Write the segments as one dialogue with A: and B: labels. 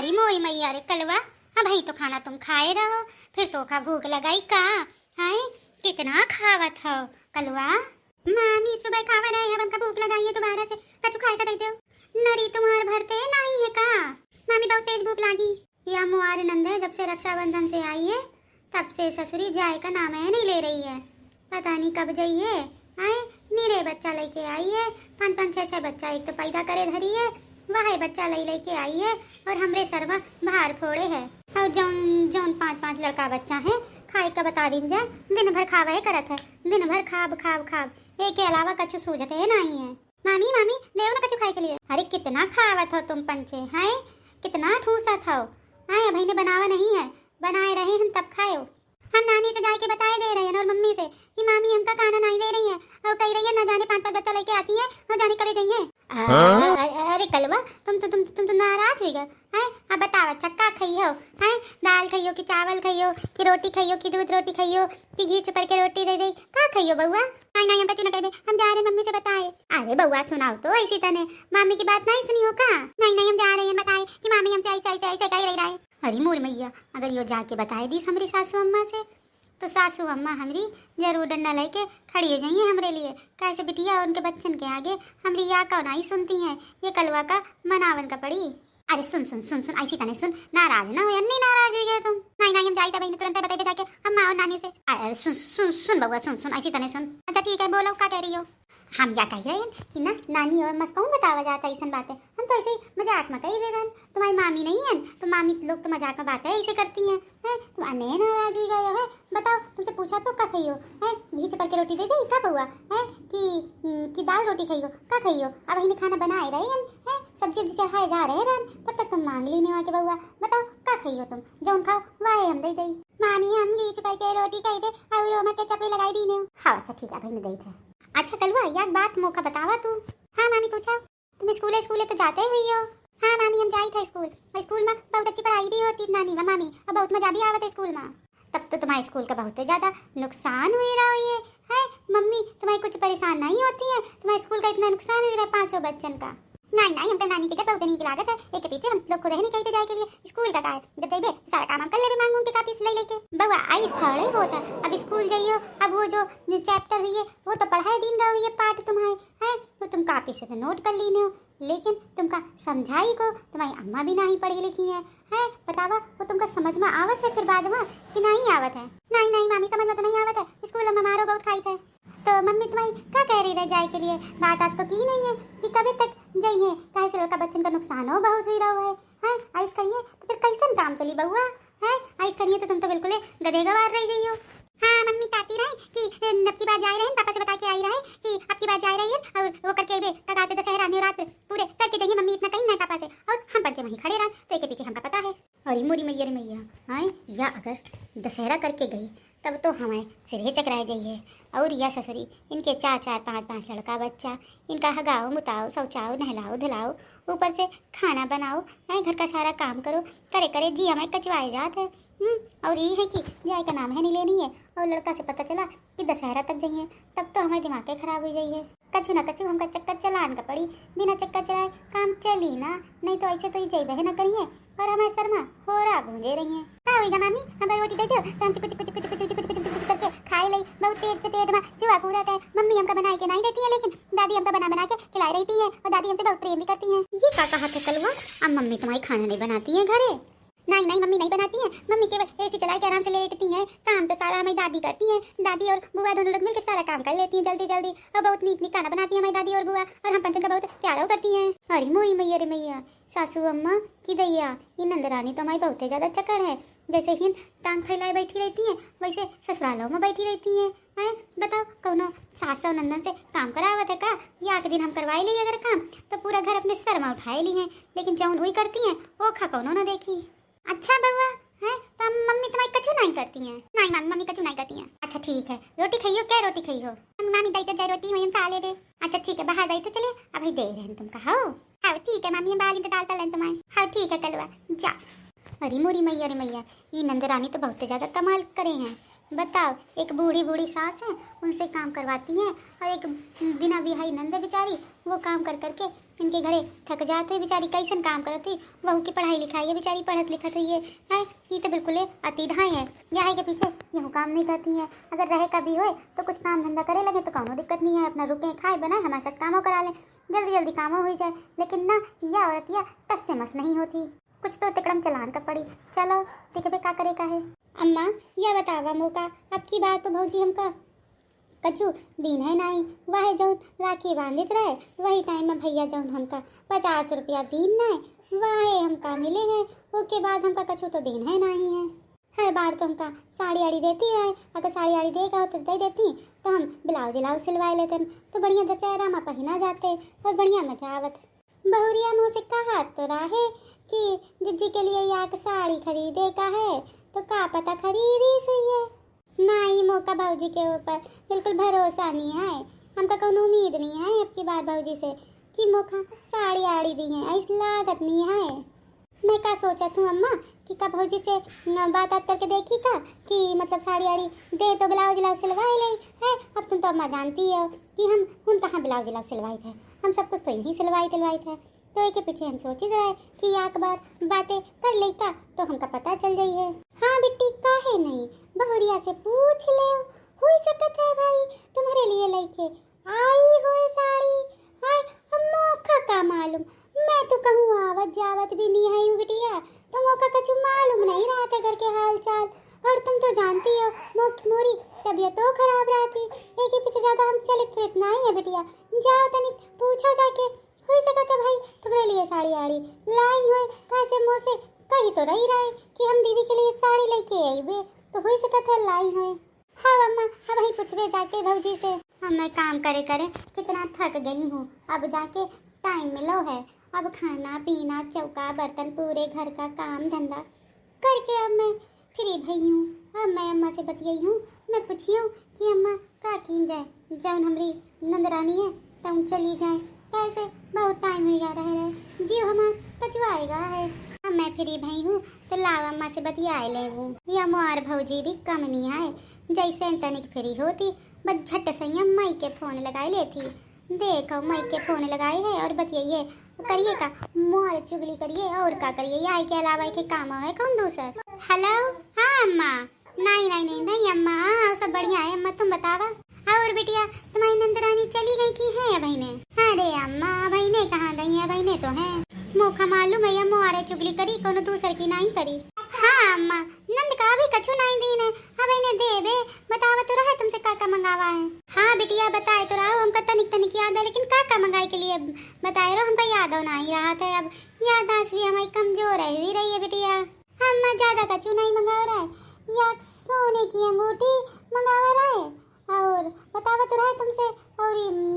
A: अरे मोई मैया रे कलवा, अब भाई तो खाना तुम खाए रहो, फिर तो का भूख लगाई का? हाय कितना खावत हो कलवा? मामी सुबह खावा रहे अब हमका भूख लगाई है दोबारा से कछु खाए का देते हो? नरी तुम्हार भरते नहीं है का? मामी बहुत तेज भूख लागी। या मुआर नंदे जब से रक्षाबंधन से आई है तब से ससुरी जाए का नाम है नहीं ले रही है, पता नहीं कब जाइए। आए नीरे बच्चा लेके आई है, 5-5 6-6 बच्चा एक तो पैदा करे धरी है, वह बच्चा लेके आई है और हमरे सरवा बाहर फोड़े है। और जौन जौन 5-5 लड़का बच्चा है खाए का बता दिन जा, दिन भर खावे करत है, दिन भर खाब खाब खाब, एक के अलावा कछु सूझते है नहीं है। मामी मामी देव ना कछु खाए के लिए। अरे कितना खावत हो तुम पंचे, हैं कितना ठूसत हो? आए भाई ने बनावा नहीं है, बनाए रहे हम तब खाओ। हम नानी से जाके बताए दे रहे हैं और मम्मी से कि मामी हमका खाना नहीं दे रही है और कह रही है ना जाने 5-5 बच्चा लेके आती है और जाने कभी जाइए। अरे कलवा तुम तो नाराज हुई गए हैं? अब बताओ अच्छा का खाइयो हैं? दाल खाइयो कि चावल खाइयो कि रोटी खाइयो कि दूध रोटी खाइयो कि घी चुपर के रोटी दे दे, का खाइयो बउआ? नहीं हम कछु न कहबे, हम जा रहे मम्मी से बताए। अरे बउआ सुनाओ तो ऐसी तने, मामी की बात नहीं सुनी हो का? नहीं हम जा रहे हैं बताए कि मामी हमसे ऐसे कह रही है। अरे मोर मैया, अगर यो जाके बताए दी हमारी सासू अम्मा से तो सासू अम्मा हमारी जरूर डंडा लेके खड़ी हो जाइए हमरे लिए। कैसे बिटिया और उनके बच्चन के आगे हमारी या का नहीं सुनती हैं, ये कलवा का मनावन का पड़ी। अरे सुन ऐसी तने सुन, नाराज ना हो, नहीं नाराज हो गए तुम? नहीं हम जाई तब तुरंत बताइए जाके अम्मा और नानी से। अरे सुन बउआ सुन ऐसी तने सुन। अच्छा ठीक है बोलो क्या कह रही हो? हम या कह रहे हैं कि ना नानी और मस कौन बतावा जाता ऐसा बातें, हम तो ऐसे ही मजाक में कही रहे हैं। तुम्हारी मामी नहीं है तो मामी लोग तो मजाक में बातें ऐसे करती हैं। तुम अन्य नाराज हो गए हो? बताओ तुमसे पूछा तो क्या खाइयो है? घी चपर के रोटी दे दे क्या बउआ है कि दाल रोटी खाइयो क्या खाइयो? अब इन्हें खाना बनाए रहे हैं, सब्जी चढ़ाए जा रहे हैं, तब तक तुम मांग ली नहीं वहाँ के बउआ। बताओ क्या खाइयो तुम? जो खाओ वह हम दे दे। मामी हम घी चपर के रोटी कही दे और के चपे लगाई दी ने। हाँ अच्छा ठीक है भाई दे थे। अच्छा कलवा एक बात मौका बतावा तू। हाँ मामी पूछा। तुम स्कूले तो जाते हुई हो? हाँ मामी हम जाई थे स्कूल, और स्कूल में बहुत अच्छी पढ़ाई भी होती नानी व मामी, और बहुत मजा भी आवत है स्कूल में। तब तो तुम्हारे स्कूल का बहुत ज्यादा नुकसान हुई रहा है मम्मी? तुम्हारी कुछ परेशान नहीं होती है? तुम्हारे स्कूल का इतना नुकसान हुई रहा 5 बच्चन का? नहीं हम तो नानी के बहुत नहीं लागत है, एक के पीछे हम लोग खुद नहीं कहते जाए के लिए स्कूल का है। जब जाइए सारा काम हम कर ले मांगूं के कापी से लेके बउआ आई थोड़े होता। अब स्कूल जाइयो, अब वो जो चैप्टर हुई है वो तो पढ़ाए दिन का हुई है पाठ तुम्हारे है, तो तुम कापी से तो नोट कर लीने हो, लेकिन तुमका समझाई को तुम्हारी अम्मा भी नहीं पढ़ी लिखी है बतावा वो तुमका समझ में आवत है फिर बाद में कि नहीं आवत है? नहीं मामी समझ में तो नहीं आवत है, स्कूल में मारो बहुत खाई थे। तो मम्मी तुम्हारी क्या कह रही है जाए के लिए? बात आज तो की नहीं है कि कभी तक जाइए, काहे से लड़का बच्चन का नुकसान हो बहुत हुई रहा है आइस कहिए तो फिर कैसन काम चली बउआ है? आइस करिए तो तुम तो बिल्कुल गधे गवार रह जाइयो। हाँ मम्मी कहती रहे कि अब की बात जा रहे हैं, पापा से बता के आई रहे कि अब की बात जा रही है और वो करके बे कगाते दशहरा नवरात्र पूरे करके जाइए मम्मी, इतना कहीं ना पापा से, और हम पंचे वहीं खड़े रहे तो एक पीछे हमका पता है। और मोरी मैया हाँ या अगर दशहरा करके गई तब तो हमें सिरे चकराए जाइए, और या ससुरी इनके 4-4 5-5 लड़का बच्चा, इनका हगाओ मुताओ शौचाओ नहलाओ धुलाओ, ऊपर से खाना बनाओ घर का सारा काम करो, करे जी हमें कचवाए जाते हैं। और ये है कि जाए का नाम है नहीं लेनी है, और लड़का से पता चला कि दशहरा तक जाइए तब तो हमें दिमाग खराब हो जाइए। कछु ना कछु हमका चक्कर चलान का पड़ी, बिना चक्कर चलाए काम चली ना, नहीं तो ऐसे तो ही जाई बहे ना करिए और हमारे शर्मा हो रहा भूंजे रही है। क्या होगा मामी हमारी रोटी दे दो तो हम कुछ करके खाए ली, बहुत तेज से पेट में जुआ कूदता है। मम्मी हमका बना के नहीं देती है, लेकिन दादी हमका बना के खिलाई रहती है और दादी हमसे बहुत प्रेम भी करती है। ये क्या कहा था कलवा? अब मम्मी तुम्हारी खाना नहीं बनाती है घरे? नहीं मम्मी नहीं बनाती है, मम्मी केवल एसी चला के आराम से लेटती हैं, काम तो सारा हमारी दादी करती हैं। दादी और बुआ दोनों लोग मिलकर सारा काम कर लेती हैं जल्दी और बहुत नीक खाना बनाती है हमारी दादी और बुआ, और हम पंचन का बहुत प्यारा करती हैं। अरे मोरी मैया रे मैया, सासू अम्मा की दैया ये नंदरानी तो हमारी बहुत ज्यादा चक्कर है, जैसे ही टांग फैलाए बैठी रहती है वैसे ससुरालों में बैठी रहती है। बताओ कौनो सास और नंदन से काम करावत है का? या एक दिन हम करवाए ली अगर काम तो पूरा घर अपने सर में उठाए ली है, लेकिन जौन वही करती हैं वो खा कौनो ना देखी। अच्छा बउआ है तो मम्मी तुम्हारी कछु नहीं करती हैं? नहीं मम्मी कछु नहीं करती हैं। अच्छा ठीक है, रोटी खाइयो क्या रोटी खाइयो? मामी दई तो जाए रोटी वहीं खा ले दे। अच्छा ठीक है बाहर बैठ तो चले, अभी दे रहे हैं तुम कहा। हाँ ठीक है मामी हम बाहर दाल तलन तुम्हारे। हाँ ठीक है कलवा जा। अरे मोरी मैया रे मैया, ये नंदरानी तो बहुत ज्यादा कमाल करे हैं। बताओ एक बूढ़ी सास है उनसे काम करवाती हैं, और एक बिना बिहाई नंद बेचारी वो काम कर करके इनके घरे थक जाते बेचारी, कैसन काम करती, बहू की पढ़ाई लिखाई है, बेचारी पढ़त लिखत है, ये तो बिल्कुल अति ढाई है, यहाँ के पीछे यूँ काम नहीं करती है। अगर रहे कभी हो तो कुछ काम धंधा करे लगे तो कोनो दिक्कत नहीं है, अपना रुके खाए बनाए हमारे साथ कामों करा लें, जल्दी जल्दी कामों हो जाए। लेकिन ना यह औरत या टस से मस नहीं होती, कुछ तो तिकड़म चलान का पड़ी। चलो देखबे का करे का है। अम्मा यह बतावा मौका अब की बात तो भौजी हमका कछु दिन है नहीं, वह जौन राखी बांधित रहे वही टाइम में भैया जौन हमका 50 रुपया दिन नहीं वह हमका मिले हैं, उसके बाद हमका कछु तो दिन है नहीं है। हर बार तो हमका साड़ी आड़ी देती है, अगर साड़ी आड़ी देगा हो तो दे देती, तो हम ब्लाउज व्लाउज सिलवा लेते तो बढ़िया दशहरा में पहना जाते और बढ़िया मजा आवत। बहुरिया मुँह से कहा तो रहे कि जिज्जी के लिए याक साड़ी खरीदे का है, तो का पता खरीदी सुई है। नहीं मौका भाऊजी के ऊपर बिल्कुल भरोसा नहीं है, हमका कोनो उम्मीद नहीं है अब की बार भाऊजी से कि मौका साड़ी आड़ी दी है, ऐसी लागत नहीं है। मैं क्या सोचा हूँ अम्मा कि का भाऊजी से बात करके देखी का कि मतलब साड़ी आड़ी दे तो ब्लाउज व्लाउज सिलवाई ले है। अब तुम तो अम्मा जानती हो कि हम कहाँ ब्लाउज व्लाउज सिलवाए थे, हम सब कुछ तो यहीं सिलवाई थे, तो एक के पीछे हम सोच रहे कि एक बार बातें कर ले का तो हमका पता चल जाई है। हाँ बेटी काहे नहीं, बहुरिया से पूछ ले, हो सकत है भाई तुम्हारे लिए लेके आई हो साड़ी। हाय अम्मा का मालूम, मैं तो कहूँ आवत जावत भी नहीं है बिटिया, तो मौका कछु मालूम नहीं रहा था घर के हाल चाल, और तुम तो जानती हो मोरी तबीयत तो खराब रहती, एक ही पीछे ज्यादा हम चलित फिरत नहीं है बिटिया। जाओ तनिक पूछो जाके, हो सकता है भाई तुम्हारे लिए साड़ी आड़ी लाई हुए, कैसे मुँह से कही तो रही रहे कि हम दीदी के लिए साड़ी लेके आई हुए, तो हो सकता है लाई हुए। हाँ अम्मा अब वही पूछवे जाके भौजी से। हम मैं काम करे करे कितना थक गई हूँ, अब जाके टाइम मिलो है, अब खाना पीना चौका बर्तन पूरे घर का काम धंधा करके अब मैं फ्री भई हूँ। अब मैं अम्मा से बतियाई हूँ, मैं पूछी हूँ कि अम्मा का की जाए, जौन हमारी नंदरानी है तुम चली जाए, कैसे बहुत टाइम हो गया रहे जियो हमार कचुआएगा है। अब मैं फ्री भई हूँ तो लाव अम्मा से बतियाए ले वो, या मोर भौजी भी कम नहीं आए, जैसे तनिक फ्री होती बस झट से मई के फोन लगाई लेती, देखो मई के फोन लगाए है और बतियाइए करिए का मोर चुगली करिए और का करिए, या के अलावा के काम है कौन दूसर। हेलो हाँ अम्मा, नहीं अम्मा सब बढ़िया है अम्मा, तुम बतावा। और बिटिया तुम्हारी नंदरानी चली गई की है या बहने? अरे अम्मा बहने कहाँ गई है, बहने तो हैं, मुखा मालूम है मोरे चुगली करी कोनो दूसर की नहीं करी। हाँ अम्मा नंद का भी कछु नहीं दीन है, अब इन्हें देवे बतावा तो रहा तुमसे काका मंगावा है। हाँ बिटिया बताए तो रहा, हमका तनिक याद है, लेकिन काका मंगाई के लिए बताए रहो, हमका याद हो नहीं रहा था, अब याददाश्त भी हमारी कमजोर है हुई रही है बिटिया। अम्मा ज्यादा कछु नहीं मंगा रहा है, या सोने की अंगूठी मंगावा रहा है, और बतावा तो रहा तुमसे, और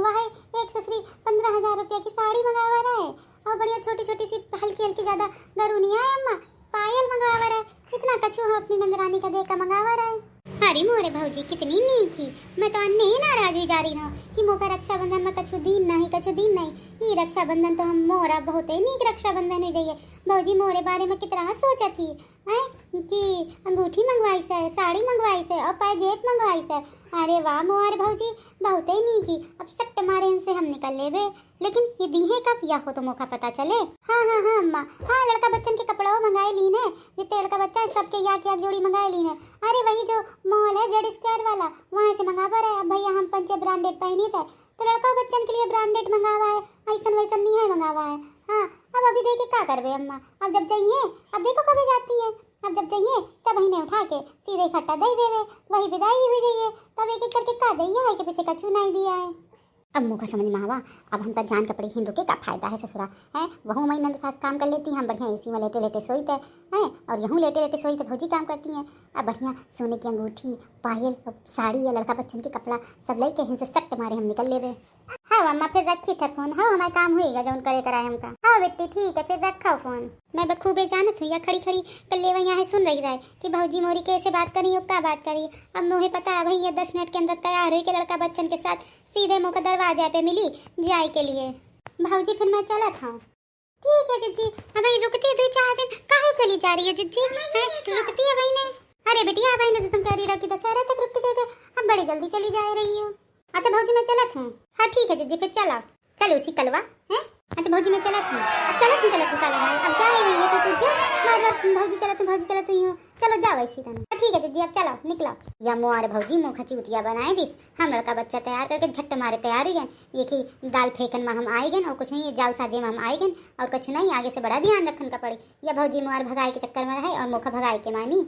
A: वह एक ससुरी 15,000 रुपया की साड़ी मंगावा रहा है, और बढ़िया छोटी छोटी सी हल्की हल्की ज्यादा गरुनी है अम्मा, पायल मंगावा रहा है, इतना कछु हम अपनी नंदरानी का देख का मंगावा रहा है। अरे मोरे भौजी कितनी नीकी, मैं तो अन्य ही नाराज हुई जा रही हूँ कि मोका रक्षाबंधन में कछु दिन नहीं, ये रक्षाबंधन तो हम मोरा बहुत ही नीक रक्षाबंधन हो जाइए। भौजी मोरे बारे में कितना सोचा थी है कि अंगूठी मंगवाई से, साड़ी मंगवाई से और पायजेब मंगवाई से, अरे वाह मोर भौजी बहुत ही नीकी। अब सट्ट मारे इनसे हम निकल लेवे, लेकिन ये दीहे कब या हो तो मौका पता चले। हाँ अम्मा, हाँ लड़का बच्चन के कपड़ा मंगाए लीन है, जितने लड़का बच्चा है सबके याक जोड़ी मंगाए लीन है। अरे वही जो मॉल है जेड स्क्वायर वाला वहाँ से मंगावा रहा है भैया, हम पंचे ब्रांडेड पहनी थे, तो लड़का बच्चन के लिए ब्रांडेड मंगावा है, ऐसा वैसा नहीं है मंगावा है। हाँ अब अभी देखिए क्या करवे अम्मा, अब जब जाइए अब देखो कभी जाती है, अब जब जाइए तब इन्हें उठा के सीधे खट्टा दे देवे, वही विदाई हुई जाइए, तब एक एक करके का दैया है के पीछे कछु नहीं दिया है। अब मुँह का समझ में आवा, अब हम जान कपड़े हिंदू के का फायदा है ससुरा है, वहू मई नंद सास काम कर लेती हैं, हम बढ़िया इसी में लेटे लेटे सोईते हैं, और यूँ लेटे लेटे सोईते भौजी काम करती हैं। अब बढ़िया सोने की अंगूठी पायल साड़ी या लड़का बच्चन के कपड़ा सब लेके हिंद से सट्ट मारे हम निकल ले रहे। हाँ अम्मा फिर रखी था फोन, हाँ हमारा काम होएगा जो करे कराए हमका। हाँ बेटी ठीक है फिर रखा फोन। मैं बखूबे जानत हूँ या खड़ी कर ले यहाँ सुन रही रहे कि भौजी मोरी कैसे बात करी और क्या बात करी। अब मुझे पता है भैया 10 मिनट के अंदर तैयार हुई के लड़का बच्चन के साथ सीधे मुँह दरवाजे पे मिली जाए के लिए। भौजी फिर मैं चला था। ठीक है जिज्जी, अब रुकती है 2-4 दिन, कहाँ चली जा रही है जिज्जी? रुकती है भाई ने? अरे बेटिया भाई ने तो तुम कह रही रहो कि दशहरा तक रुक जाए, अब बड़ी जल्दी चली जा रही हो। अच्छा भौजी मैं चला था। हाँ ठीक है जिज्जी फिर चलो उसी कलवा है। अच्छा भौजी मैं चलत हूँ, अब चलत हूँ का लगाए, अब जा ही रही है तो तू जा, बार बार भौजी चलत हूँ, चलो जाओ ऐसी तरह। ठीक है दीदी अब चलो निकलो। या मोर भौजी मुँह खचूतिया बनाए दिस, हम लड़का बच्चा तैयार करके झट मारे तैयार ही गए, ये कि दाल फेंकन में हम आए गए और कुछ नहीं, ये जाल साजे में हम आए गए और कुछ नहीं, आगे से बड़ा ध्यान रखन का पड़ी। या भौजी मोर भगाई के चक्कर में रहे और मुख भगाई के मानी।